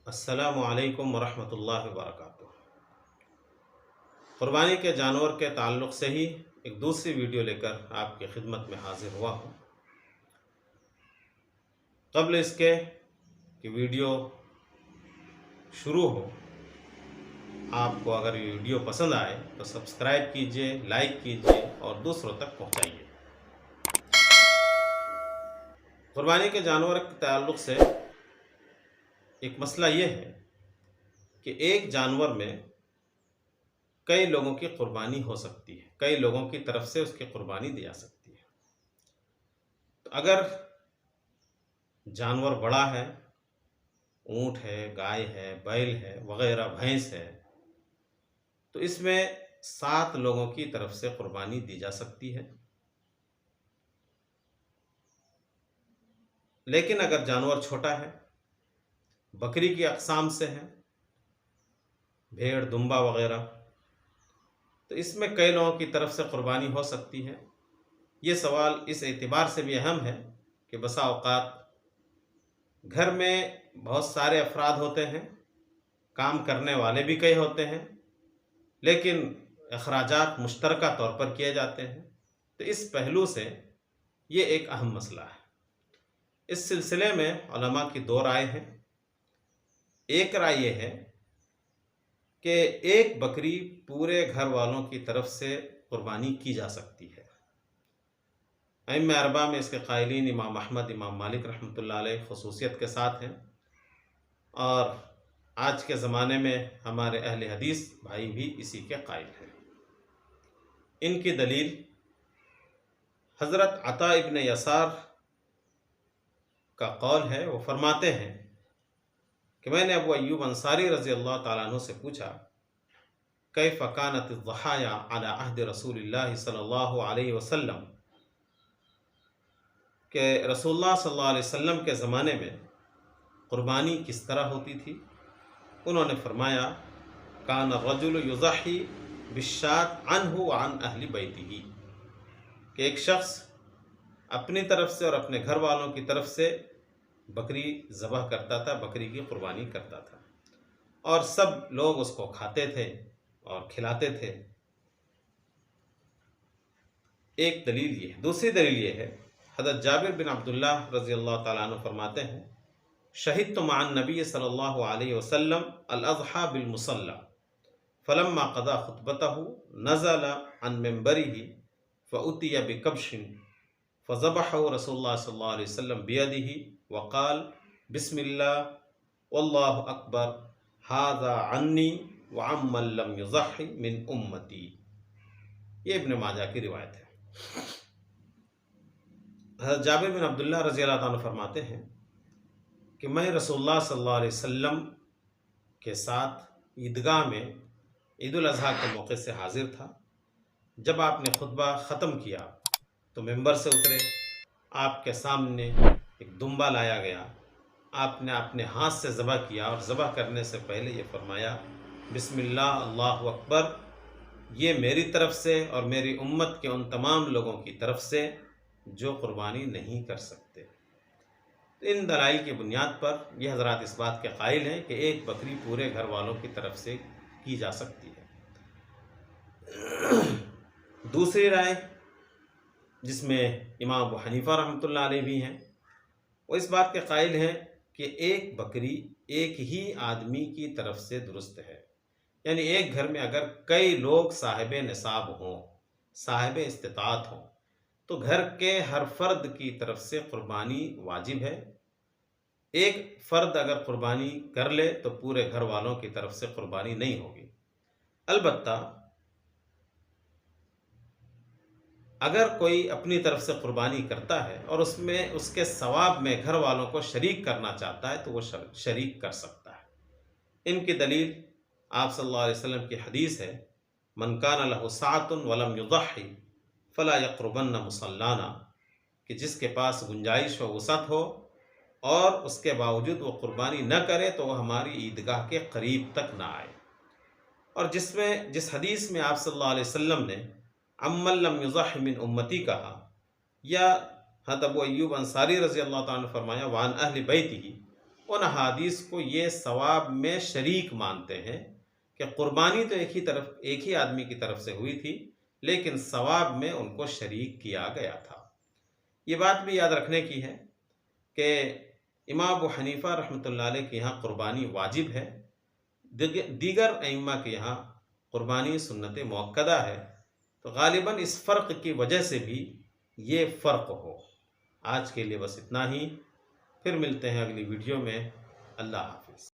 السلام علیکم ورحمۃ اللہ وبرکاتہ۔ قربانی کے جانور کے تعلق سے ہی ایک دوسری ویڈیو لے کر آپ کی خدمت میں حاضر ہوا ہوں۔ قبل اس کے کہ ویڈیو شروع ہو، آپ کو اگر یہ ویڈیو پسند آئے تو سبسکرائب کیجئے، لائک کیجئے اور دوسروں تک پہنچائیے۔ قربانی کے جانور کے تعلق سے ایک مسئلہ یہ ہے کہ ایک جانور میں کئی لوگوں کی قربانی ہو سکتی ہے، کئی لوگوں کی طرف سے اس کی قربانی دی جا سکتی ہے۔ تو اگر جانور بڑا ہے، اونٹ ہے، گائے ہے، بیل ہے وغیرہ، بھینس ہے، تو اس میں 7 لوگوں کی طرف سے قربانی دی جا سکتی ہے۔ لیکن اگر جانور چھوٹا ہے، بکری کی اقسام سے ہے، بھیڑ، دمبا وغیرہ، تو اس میں کئی لوگوں کی طرف سے قربانی ہو سکتی ہے۔ یہ سوال اس اعتبار سے بھی اہم ہے کہ بسا اوقات گھر میں بہت سارے افراد ہوتے ہیں، کام کرنے والے بھی کئی ہوتے ہیں، لیکن اخراجات مشترکہ طور پر کیے جاتے ہیں۔ تو اس پہلو سے یہ ایک اہم مسئلہ ہے۔ اس سلسلے میں علماء کی 2 رائے ہیں۔ ایک رائے یہ ہے کہ ایک بکری پورے گھر والوں کی طرف سے قربانی کی جا سکتی ہے۔ ائمہ 4 میں اس کے قائلین امام احمد، امام مالک رحمۃ اللہ علیہ خصوصیت کے ساتھ ہیں، اور آج کے زمانے میں ہمارے اہل حدیث بھائی بھی اسی کے قائل ہیں۔ ان کی دلیل حضرت عطا ابن یسار کا قول ہے۔ وہ فرماتے ہیں کہ میں نے ابو ایوب انصاری رضی اللہ تعالیٰ عنہ سے پوچھا، کیف کانت الضحایا علی عہد رسول اللہ صلی اللہ علیہ وسلم، کہ رسول اللہ صلی اللہ علیہ وسلم کے زمانے میں قربانی کس طرح ہوتی تھی؟ انہوں نے فرمایا، کان الرجل یضحی بالشاة عنہ وعن اہل بیتہ، کہ ایک شخص اپنی طرف سے اور اپنے گھر والوں کی طرف سے بکری ذبح کرتا تھا، بکری کی قربانی کرتا تھا، اور سب لوگ اس کو کھاتے تھے اور کھلاتے تھے۔ ایک دلیل یہ ہے۔ دوسری دلیل یہ ہے، حضرت جابر بن عبداللہ رضی اللہ تعالیٰ عنہ فرماتے ہیں، شہدت مع النبی صلی اللہ علیہ وسلم الاضحى بالمصلى فلما قضى خطبته نزل عن منبره فأتي بكبش فذبحه رسول اللہ صلی اللہ علیہ وسلم بيده وقال بسم اللہ واللہ اکبر ھذا عنی وعمن لم یضح من امتی۔ یہ ابن ماجہ کی روایت ہے۔ حضرت جابر بن عبداللہ رضی اللہ عنہ فرماتے ہیں کہ میں رسول اللہ صلی اللہ علیہ وسلم کے ساتھ عیدگاہ میں عید الاضحیٰ کے موقع سے حاضر تھا۔ جب آپ نے خطبہ ختم کیا تو ممبر سے اترے، آپ کے سامنے ایک دمبا لایا گیا، آپ نے اپنے ہاتھ سے ذبح کیا، اور ذبح کرنے سے پہلے یہ فرمایا، بسم اللہ اللہ اکبر، یہ میری طرف سے اور میری امت کے ان تمام لوگوں کی طرف سے جو قربانی نہیں کر سکتے۔ ان دلائل کی بنیاد پر یہ حضرات اس بات کے قائل ہیں کہ ایک بکری پورے گھر والوں کی طرف سے کی جا سکتی ہے۔ دوسری رائے، جس میں امام ابو حنیفہ رحمۃ اللہ علیہ بھی ہیں، وہ اس بات کے قائل ہیں کہ ایک بکری ایک ہی آدمی کی طرف سے درست ہے۔ یعنی ایک گھر میں اگر کئی لوگ صاحب نصاب ہوں، صاحب استطاعت ہوں، تو گھر کے ہر فرد کی طرف سے قربانی واجب ہے۔ ایک فرد اگر قربانی کر لے تو پورے گھر والوں کی طرف سے قربانی نہیں ہوگی۔ البتہ اگر کوئی اپنی طرف سے قربانی کرتا ہے اور اس میں اس کے ثواب میں گھر والوں کو شریک کرنا چاہتا ہے تو وہ شریک کر سکتا ہے۔ ان کی دلیل آپ صلی اللہ علیہ وسلم کی حدیث ہے، من کان لہ سعۃ ولم یضحی فلا یقربن مصلانا، کہ جس کے پاس گنجائش و وسعت ہو اور اس کے باوجود وہ قربانی نہ کرے تو وہ ہماری عیدگاہ کے قریب تک نہ آئے۔ اور جس حدیث میں آپ صلی اللہ علیہ وسلم نے عمن لم یضح من امتی کہا، یا حضرت ابو ایوب انصاری رضی اللہ تعالیٰ عنہ فرمایا وعن اہل بیتہ، ان احادیث کو یہ ثواب میں شریک مانتے ہیں کہ قربانی تو ایک ہی آدمی کی طرف سے ہوئی تھی، لیکن ثواب میں ان کو شریک کیا گیا تھا۔ یہ بات بھی یاد رکھنے کی ہے کہ امام ابو حنیفہ رحمۃ اللہ علیہ کے یہاں قربانی واجب ہے، دیگر ائمہ کے یہاں قربانی سنت مؤکدہ ہے، تو غالباً اس فرق کی وجہ سے بھی یہ فرق ہو۔ آج کے لیے بس اتنا ہی، پھر ملتے ہیں اگلی ویڈیو میں۔ اللہ حافظ۔